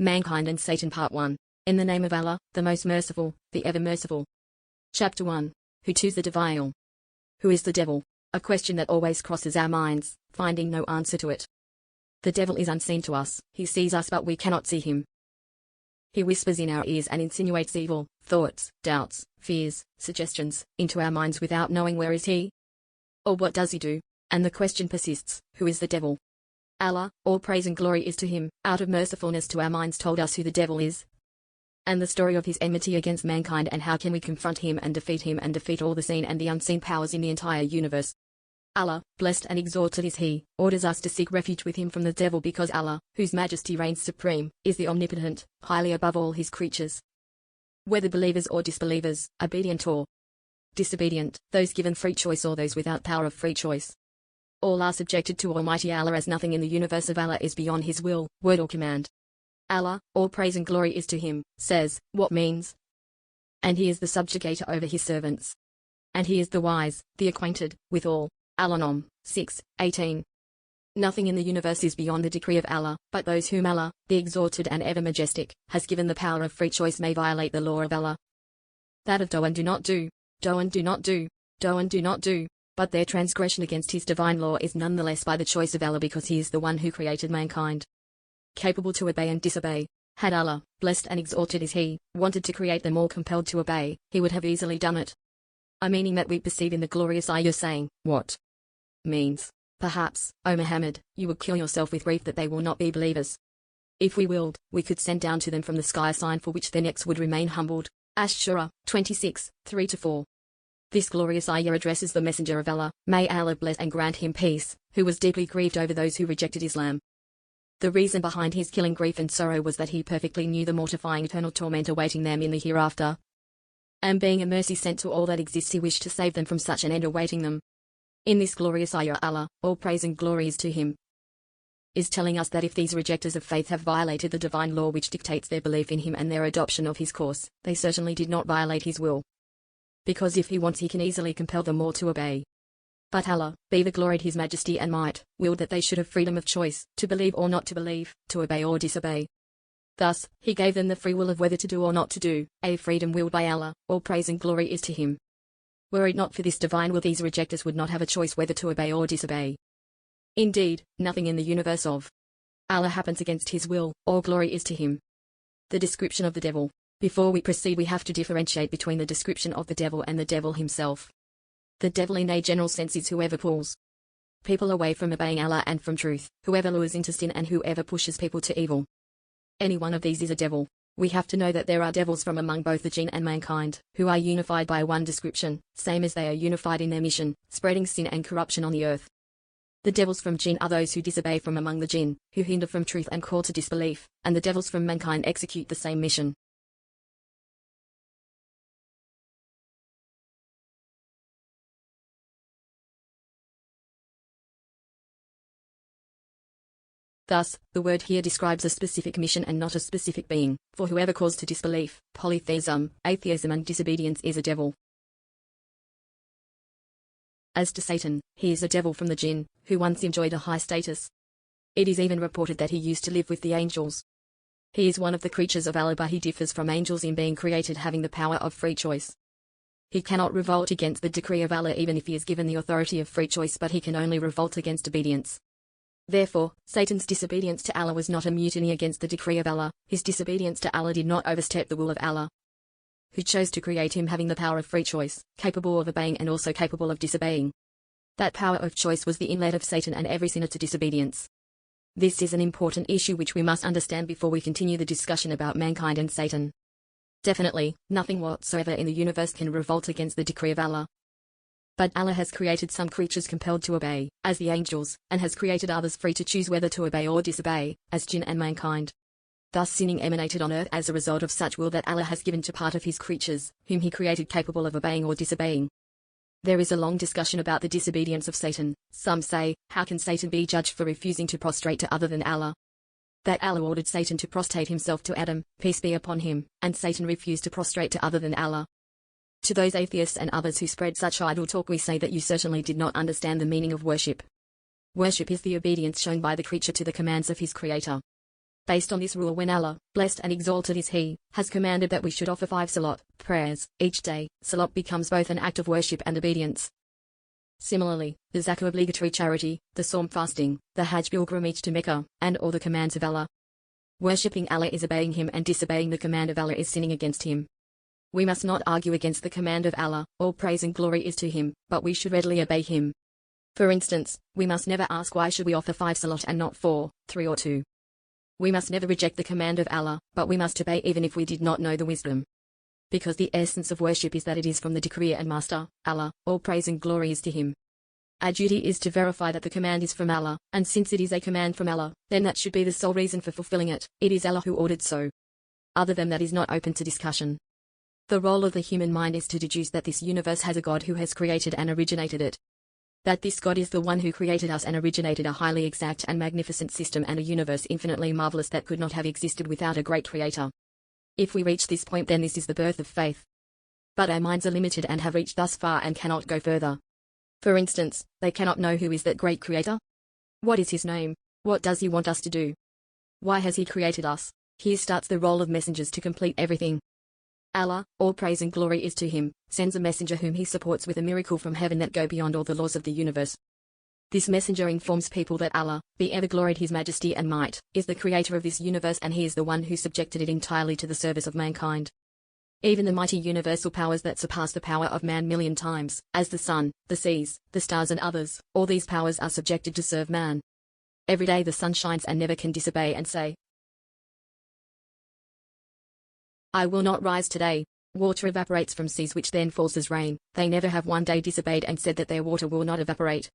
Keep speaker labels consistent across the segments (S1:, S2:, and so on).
S1: Mankind and Satan Part 1. In the name of Allah, the most merciful, the ever merciful. Chapter 1. Who choose the devil? Who is the devil? A question that always crosses our minds, finding no answer to it. The devil is unseen to us, he sees us but we cannot see him. He whispers in our ears and insinuates evil, thoughts, doubts, fears, suggestions, into our minds without knowing where is he? Or what does he do? And the question persists, who is the devil? Allah, all praise and glory is to him, out of mercifulness to our minds told us who the devil is, and the story of his enmity against mankind and how can we confront him and defeat all the seen and the unseen powers in the entire universe. Allah, blessed and exalted is he, orders us to seek refuge with him from the devil because Allah, whose majesty reigns supreme, is the omnipotent, highly above all his creatures. Whether believers or disbelievers, obedient or disobedient, those given free choice or those without power of free choice, all are subjected to Almighty Allah as nothing in the universe of Allah is beyond his will, word or command. Allah, all praise and glory is to him, says, what means? And he is the subjugator over his servants. And he is the wise, the acquainted, with all. Al-An'am, 6:18. Nothing in the universe is beyond the decree of Allah, but those whom Allah, the exalted and ever majestic, has given the power of free choice may violate the law of Allah. That of do and do not do, do and do not do, do and do not do. But their transgression against his divine law is nonetheless by the choice of Allah because he is the one who created mankind, capable to obey and disobey. Had Allah, blessed and exalted is he, wanted to create them all compelled to obey, he would have easily done it. A meaning that we perceive in the glorious ayah saying, what? Means, perhaps, O Muhammad, you would kill yourself with grief that they will not be believers. If we willed, we could send down to them from the sky a sign for which their necks would remain humbled. Ash-Shura, 26, 3-4. This glorious ayah addresses the Messenger of Allah, may Allah bless and grant him peace, who was deeply grieved over those who rejected Islam. The reason behind his killing grief and sorrow was that he perfectly knew the mortifying eternal torment awaiting them in the hereafter. And being a mercy sent to all that exists he wished to save them from such an end awaiting them. In this glorious ayah Allah, all praise and glory is to him, is telling us that if these rejectors of faith have violated the divine law which dictates their belief in him and their adoption of his course, they certainly did not violate his will. Because if he wants he can easily compel them all to obey. But Allah, be the gloried his majesty and might, willed that they should have freedom of choice, to believe or not to believe, to obey or disobey. Thus, he gave them the free will of whether to do or not to do, a freedom willed by Allah, all praise and glory is to him. Were it not for this divine will these rejectors would not have a choice whether to obey or disobey. Indeed, nothing in the universe of Allah happens against his will, all glory is to him. The description of the devil. Before we proceed we have to differentiate between the description of the devil and the devil himself. The devil in a general sense is whoever pulls people away from obeying Allah and from truth, whoever lures into sin and whoever pushes people to evil. Any one of these is a devil. We have to know that there are devils from among both the jinn and mankind, who are unified by one description, same as they are unified in their mission, spreading sin and corruption on the earth. The devils from jinn are those who disobey from among the jinn, who hinder from truth and call to disbelief, and the devils from mankind execute the same mission. Thus, the word here describes a specific mission and not a specific being, for whoever calls to disbelief, polytheism, atheism and disobedience is a devil. As to Satan, he is a devil from the jinn, who once enjoyed a high status. It is even reported that he used to live with the angels. He is one of the creatures of Allah but he differs from angels in being created having the power of free choice. He cannot revolt against the decree of Allah even if he is given the authority of free choice but he can only revolt against obedience. Therefore, Satan's disobedience to Allah was not a mutiny against the decree of Allah, his disobedience to Allah did not overstep the will of Allah, who chose to create him having the power of free choice, capable of obeying and also capable of disobeying. That power of choice was the inlet of Satan and every sinner to disobedience. This is an important issue which we must understand before we continue the discussion about mankind and Satan. Definitely, nothing whatsoever in the universe can revolt against the decree of Allah. But Allah has created some creatures compelled to obey, as the angels, and has created others free to choose whether to obey or disobey, as jinn and mankind. Thus sinning emanated on earth as a result of such will that Allah has given to part of his creatures, whom he created capable of obeying or disobeying. There is a long discussion about the disobedience of Satan. Some say, how can Satan be judged for refusing to prostrate to other than Allah? That Allah ordered Satan to prostrate himself to Adam, peace be upon him, and Satan refused to prostrate to other than Allah. To those atheists and others who spread such idle talk we say that you certainly did not understand the meaning of worship. Worship is the obedience shown by the creature to the commands of his creator. Based on this rule, when Allah, blessed and exalted is He, has commanded that we should offer 5 salat prayers each day, salat becomes both an act of worship and obedience. Similarly, the zakah obligatory charity, the Sawm fasting, the Hajj pilgrimage to Mecca, and all the commands of Allah. Worshipping Allah is obeying Him, and disobeying the command of Allah is sinning against Him. We must not argue against the command of Allah, all praise and glory is to Him, but we should readily obey Him. For instance, we must never ask why should we offer 5 salat and not 4, 3 or 2. We must never reject the command of Allah, but we must obey even if we did not know the wisdom. Because the essence of worship is that it is from the Decree and Master, Allah, all praise and glory is to Him. Our duty is to verify that the command is from Allah, and since it is a command from Allah, then that should be the sole reason for fulfilling it. It is Allah who ordered so. Other than that is not open to discussion. The role of the human mind is to deduce that this universe has a God who has created and originated it. That this God is the one who created us and originated a highly exact and magnificent system and a universe infinitely marvelous that could not have existed without a great creator. If we reach this point, then this is the birth of faith. But our minds are limited and have reached thus far and cannot go further. For instance, they cannot know who is that great creator. What is His name? What does He want us to do? Why has He created us? Here starts the role of messengers to complete everything. Allah, all praise and glory is to Him, sends a messenger whom He supports with a miracle from heaven that go beyond all the laws of the universe. This messenger informs people that Allah, be ever gloried His majesty and might, is the creator of this universe, and He is the one who subjected it entirely to the service of mankind. Even the mighty universal powers that surpass the power of man million times, as the sun, the seas, the stars and others, all these powers are subjected to serve man. Every day the sun shines and never can disobey and say, I will not rise today. Water evaporates from seas which then falls as rain. They never have one day disobeyed and said that their water will not evaporate.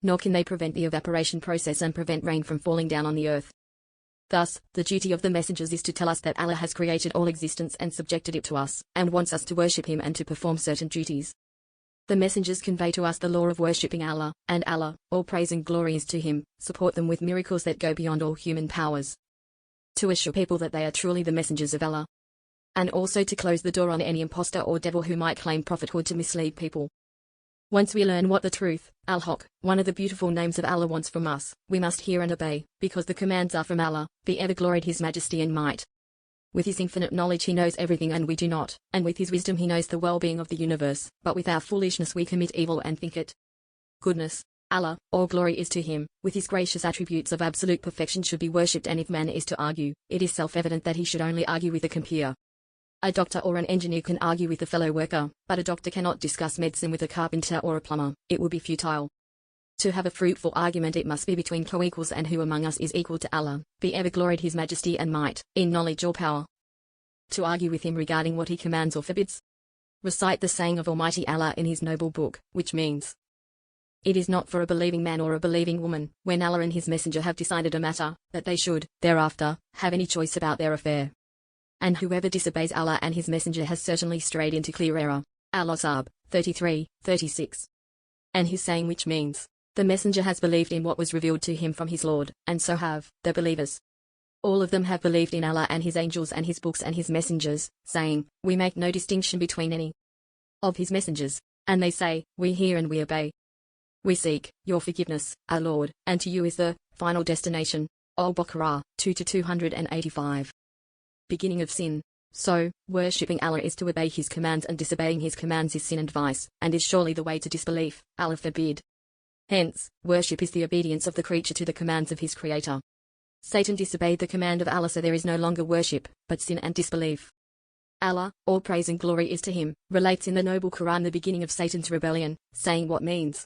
S1: Nor can they prevent the evaporation process and prevent rain from falling down on the earth. Thus, the duty of the messengers is to tell us that Allah has created all existence and subjected it to us, and wants us to worship Him and to perform certain duties. The messengers convey to us the law of worshipping Allah, and Allah, all praise and glory is to Him, support them with miracles that go beyond all human powers. To assure people that they are truly the messengers of Allah. And also to close the door on any impostor or devil who might claim prophethood to mislead people. Once we learn what the truth, Al-Haq, one of the beautiful names of Allah, wants from us, we must hear and obey, because the commands are from Allah, be ever gloried His majesty and might. With His infinite knowledge He knows everything and we do not, and with His wisdom He knows the well-being of the universe, but with our foolishness we commit evil and think it goodness. Allah, all glory is to Him, with His gracious attributes of absolute perfection should be worshipped, and if man is to argue, it is self-evident that he should only argue with a compeer. A doctor or an engineer can argue with a fellow worker, but a doctor cannot discuss medicine with a carpenter or a plumber. It would be futile. To have a fruitful argument it must be between co-equals, and who among us is equal to Allah, be ever gloried His majesty and might, in knowledge or power? To argue with Him regarding what He commands or forbids? Recite the saying of Almighty Allah in His noble book, which means, it is not for a believing man or a believing woman, when Allah and His messenger have decided a matter, that they should, thereafter, have any choice about their affair. And whoever disobeys Allah and His messenger has certainly strayed into clear error. Al-Asab, 33:36. And His saying, which means, the messenger has believed in what was revealed to him from his Lord, and so have the believers. All of them have believed in Allah and His angels and His books and His messengers, saying, we make no distinction between any of His messengers. And they say, we hear and we obey. We seek your forgiveness, our Lord, and to you is the final destination. Al-Baqarah, 2-285. Beginning of sin. So, worshipping Allah is to obey His commands, and disobeying His commands is sin and vice, and is surely the way to disbelief. Allah forbid. Hence, worship is the obedience of the creature to the commands of his Creator. Satan disobeyed the command of Allah, so there is no longer worship, but sin and disbelief. Allah, all praise and glory is to Him, relates in the noble Quran the beginning of Satan's rebellion, saying what means.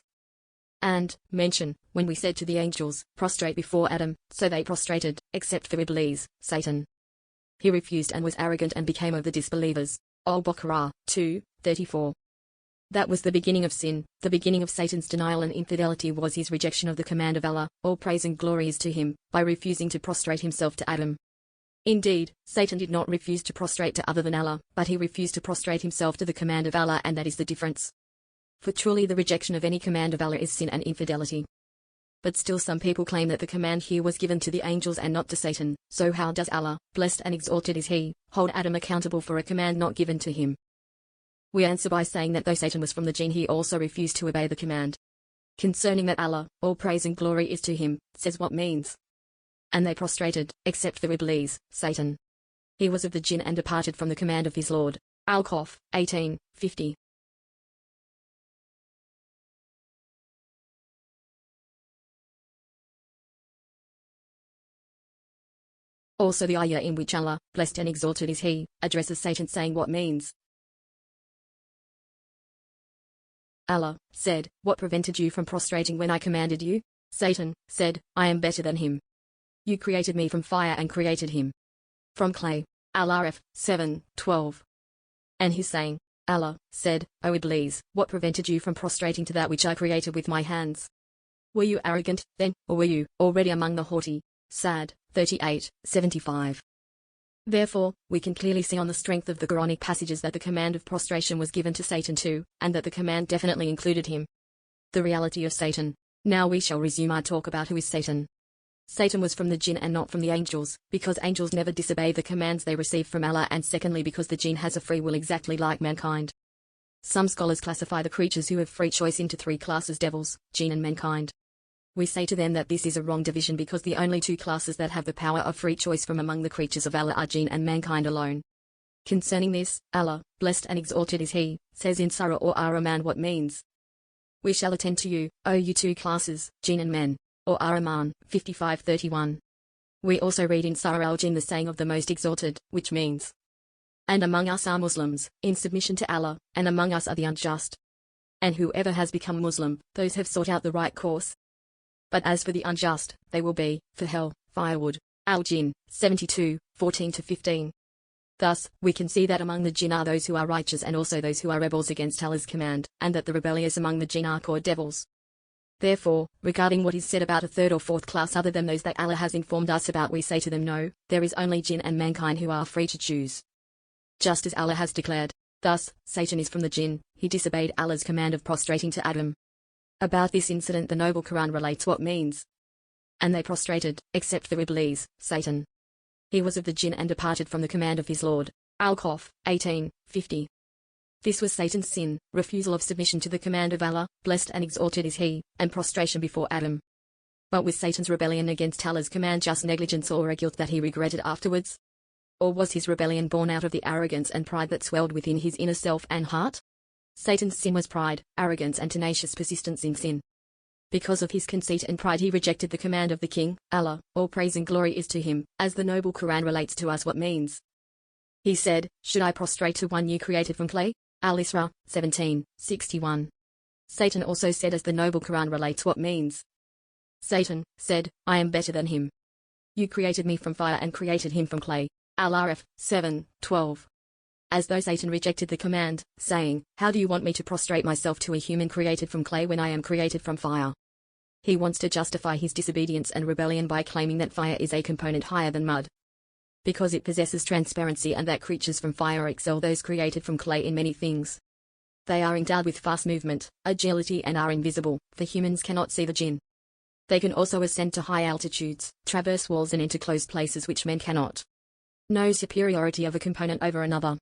S1: And, mention, when we said to the angels, prostrate before Adam, so they prostrated, except for Iblees, Satan. He refused and was arrogant and became of the disbelievers. Al-Baqarah, 2:34. That was the beginning of sin. The beginning of Satan's denial and infidelity was his rejection of the command of Allah, all praise and glory is to Him, by refusing to prostrate himself to Adam. Indeed, Satan did not refuse to prostrate to other than Allah, but he refused to prostrate himself to the command of Allah, and that is the difference. For truly the rejection of any command of Allah is sin and infidelity. But still some people claim that the command here was given to the angels and not to Satan, so how does Allah, blessed and exalted is He, hold Adam accountable for a command not given to him? We answer by saying that though Satan was from the Jinn, he also refused to obey the command. concerning that Allah, all praise and glory is to him, says what means. And they prostrated, except for Iblees, Satan. He was of the Jinn and departed from the command of his Lord. Al-Kahf, 18:50. Also the ayah in which Allah, blessed and exalted is He, addresses Satan saying what means. Allah said, what prevented you from prostrating when I commanded you? Satan said, I am better than him. You created me from fire and created him from clay. Al-Araf, 7:12. And his saying, Allah said, O Iblees, what prevented you from prostrating to that which I created with my hands? Were you arrogant, then, or were you already among the haughty? Sad, 38:75. Therefore, we can clearly see on the strength of the Quranic passages that the command of prostration was given to Satan too, and that the command definitely included him. The reality of Satan. Now we shall resume our talk about who is Satan. Satan was from the Jinn and not from the angels, because angels never disobey the commands they receive from Allah, and secondly because the Jinn has a free will exactly like mankind. Some scholars classify the creatures who have free choice into three classes: devils, jinn and mankind. We say to them that this is a wrong division because the only two classes that have the power of free choice from among the creatures of Allah are jinn and mankind alone. Concerning this, Allah, blessed and exalted is He, says in Surah or Ar-Rahman what means. We shall attend to you, O you two classes, jinn and men, or Ar-Rahman, 55:31. We also read in Surah Al-Jinn the saying of the Most Exalted, which means, and among us are Muslims, in submission to Allah, and among us are the unjust. And whoever has become Muslim, those have sought out the right course. But as for the unjust, they will be, for hell, firewood. Al-Jinn, 72:14-15. Thus, we can see that among the jinn are those who are righteous and also those who are rebels against Allah's command, and that the rebellious among the jinn are called devils. Therefore, regarding what is said about a third or fourth class other than those that Allah has informed us about, we say to them no, there is only jinn and mankind who are free to choose. Just as Allah has declared. Thus, Satan is from the jinn, he disobeyed Allah's command of prostrating to Adam. About this incident the Noble Quran relates what means. And they prostrated, except for Iblees, Satan. He was of the jinn and departed from the command of his Lord. Al-Kahf, 18:50. This was Satan's sin, refusal of submission to the command of Allah, blessed and exalted is He, and prostration before Adam. But was Satan's rebellion against Allah's command just negligence or a guilt that he regretted afterwards? Or was his rebellion born out of the arrogance and pride that swelled within his inner self and heart? Satan's sin was pride, arrogance and tenacious persistence in sin. Because of his conceit and pride he rejected the command of the King, Allah, all praise and glory is to him, as the Noble Quran relates to us what means. He said, should I prostrate to one you created from clay? Al-Isra, 17:61. Satan also said as the Noble Quran relates what means. Satan said, I am better than him. You created me from fire and created him from clay. Al-Araf, 7:12. As though Satan rejected the command, saying, how do you want me to prostrate myself to a human created from clay when I am created from fire? He wants to justify his disobedience and rebellion by claiming that fire is a component higher than mud, because it possesses transparency and that creatures from fire excel those created from clay in many things. They are endowed with fast movement, agility and are invisible, for humans cannot see the jinn. They can also ascend to high altitudes, traverse walls and enter closed places which men cannot. No superiority of a component over another.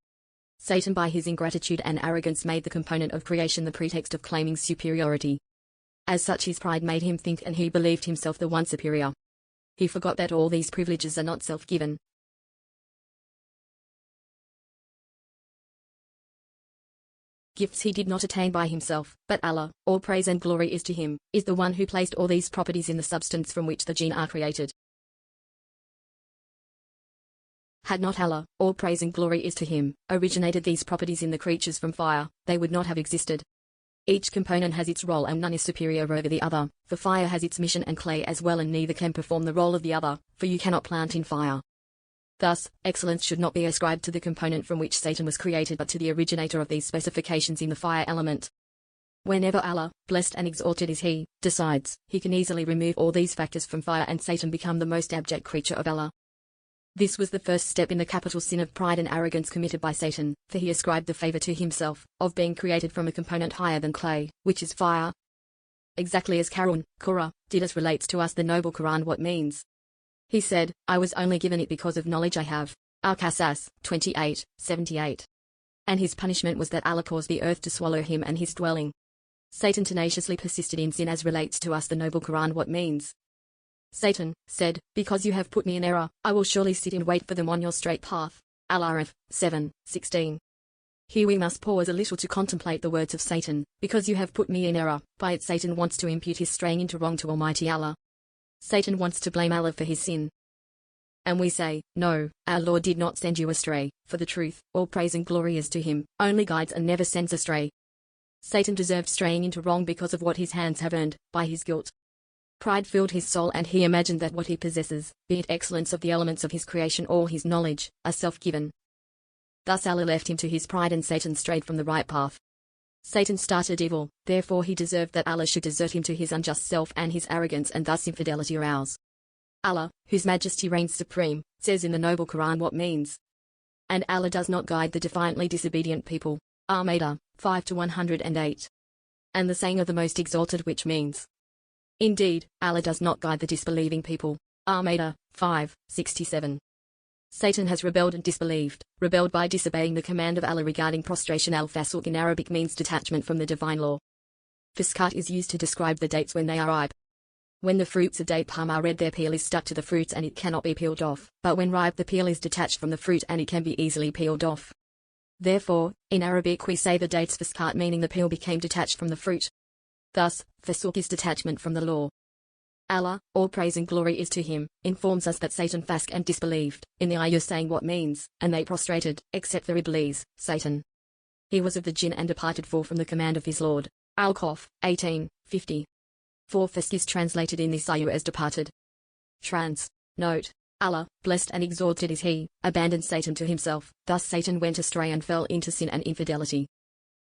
S1: Satan by his ingratitude and arrogance made the component of creation the pretext of claiming superiority. As such his pride made him think and he believed himself the one superior. He forgot that all these privileges are not self-given. Gifts he did not attain by himself, but Allah, all praise and glory is to him, is the one who placed all these properties in the substance from which the jinn are created. Had not Allah, all praise and glory is to him, originated these properties in the creatures from fire, they would not have existed. Each component has its role and none is superior over the other, for fire has its mission and clay as well and neither can perform the role of the other, for you cannot plant in fire. Thus, excellence should not be ascribed to the component from which Satan was created but to the originator of these specifications in the fire element. Whenever Allah, blessed and exalted is He, decides, He can easily remove all these factors from fire and Satan become the most abject creature of Allah. This was the first step in the capital sin of pride and arrogance committed by Satan, for he ascribed the favor to himself, of being created from a component higher than clay, which is fire. Exactly as Karun, Qurra, did as relates to us the Noble Quran what means. He said, I was only given it because of knowledge I have. Al-Qasas, 28:78. And his punishment was that Allah caused the earth to swallow him and his dwelling. Satan tenaciously persisted in sin as relates to us the noble Quran what means. Satan said, because you have put me in error, I will surely sit and wait for them on your straight path. Al-Araf 7:16. Here we must pause a little to contemplate the words of Satan, because you have put me in error. By it Satan wants to impute his straying into wrong to Almighty Allah. Satan wants to blame Allah for his sin. And we say, no, our Lord did not send you astray, for the truth, all praise and glory is to him, only guides and never sends astray. Satan deserved straying into wrong because of what his hands have earned, by his guilt. Pride filled his soul and he imagined that what he possesses, be it excellence of the elements of his creation or his knowledge, are self-given. Thus Allah left him to his pride and Satan strayed from the right path. Satan started evil, therefore he deserved that Allah should desert him to his unjust self and his arrogance and thus infidelity arouse. Allah, whose majesty reigns supreme, says in the noble Quran what means. And Allah does not guide the defiantly disobedient people. Al-Ma'idah 5-108. And the saying of the most exalted which means. Indeed, Allah does not guide the disbelieving people. Al-Ma'idah 5:67. Satan has rebelled and disbelieved, rebelled by disobeying the command of Allah regarding prostration. Al-Fasq in Arabic means detachment from the divine law. Fisqat is used to describe the dates when they are ripe. When the fruits of date palm are red their peel is stuck to the fruits and it cannot be peeled off, but when ripe the peel is detached from the fruit and it can be easily peeled off. Therefore, in Arabic we say the dates fisqat meaning the peel became detached from the fruit. Thus, fasq is detachment from the law. Allah, all praise and glory is to him, informs us that Satan fasq and disbelieved, in the ayah saying what means, and they prostrated, except for Iblees, Satan. He was of the Jinn and departed from the command of his Lord. Al-Kahf 18:50. For fasq is translated in this ayah as departed. Note. Allah, blessed and exalted is he, abandoned Satan to himself, thus Satan went astray and fell into sin and infidelity.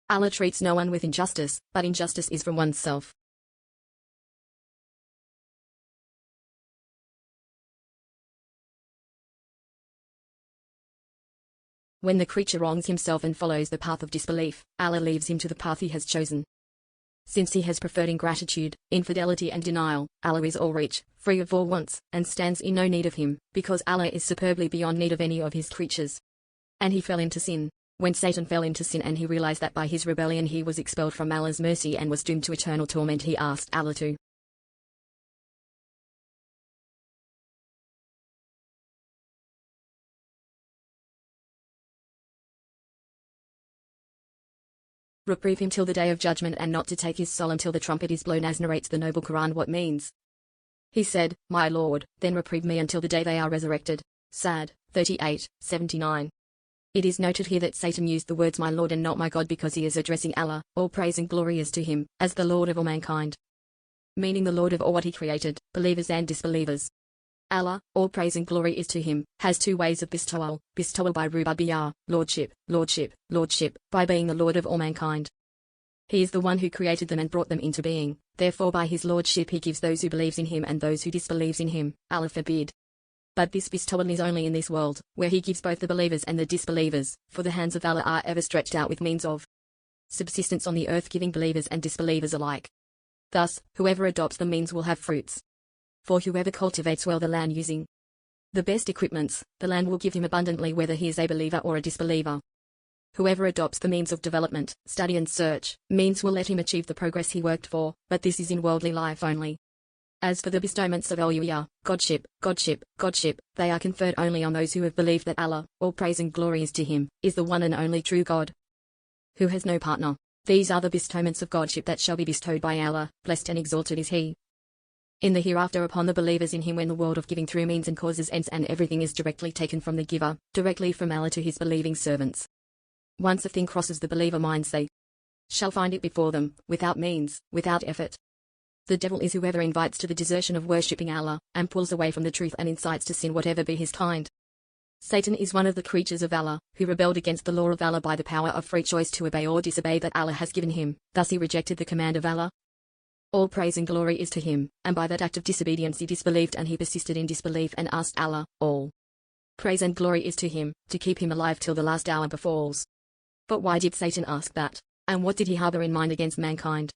S1: Allah treats no one with injustice, but injustice is from oneself. When the creature wrongs himself and follows the path of disbelief, Allah leaves him to the path he has chosen. Since he has preferred ingratitude, infidelity and denial, Allah is all-rich, free of all wants, and stands in no need of him, because Allah is superbly beyond need of any of his creatures. And he fell into sin. When Satan fell into sin and he realized that by his rebellion he was expelled from Allah's mercy and was doomed to eternal torment, he asked Allah to reprieve him till the day of judgment and not to take his soul until the trumpet is blown, as narrates the noble Quran what means. He said, My Lord, then reprieve me until the day they are resurrected. Sad 38:79. It is noted here that Satan used the words my Lord and not my God because he is addressing Allah, all praise and glory is to him, as the Lord of all mankind. Meaning the Lord of all what he created, believers and disbelievers. Allah, all praise and glory is to him, has two ways of bestowal by rububiyah, lordship, by being the Lord of all mankind. He is the one who created them and brought them into being, therefore by his lordship he gives those who believes in him and those who disbelieves in him, Allah forbid. But this bestowal is only in this world, where he gives both the believers and the disbelievers, for the hands of Allah are ever stretched out with means of subsistence on the earth, giving believers and disbelievers alike. Thus, whoever adopts the means will have fruits. For whoever cultivates well the land using the best equipments, the land will give him abundantly whether he is a believer or a disbeliever. Whoever adopts the means of development, study and search, means will let him achieve the progress he worked for, but this is in worldly life only. As for the bestowments of uluhiyah, godship, they are conferred only on those who have believed that Allah, all praise and glory is to him, is the one and only true God, who has no partner. These are the bestowments of godship that shall be bestowed by Allah, blessed and exalted is he. In the hereafter upon the believers in him, when the world of giving through means and causes ends and everything is directly taken from the giver, directly from Allah to his believing servants. Once a thing crosses the believer minds, they shall find it before them, without means, without effort. The devil is whoever invites to the desertion of worshipping Allah, and pulls away from the truth and incites to sin whatever be his kind. Satan is one of the creatures of Allah, who rebelled against the law of Allah by the power of free choice to obey or disobey that Allah has given him, thus he rejected the command of Allah. All praise and glory is to him, and by that act of disobedience he disbelieved and he persisted in disbelief and asked Allah, all praise and glory is to him, to keep him alive till the last hour befalls. But why did Satan ask that? And what did he harbor in mind against mankind?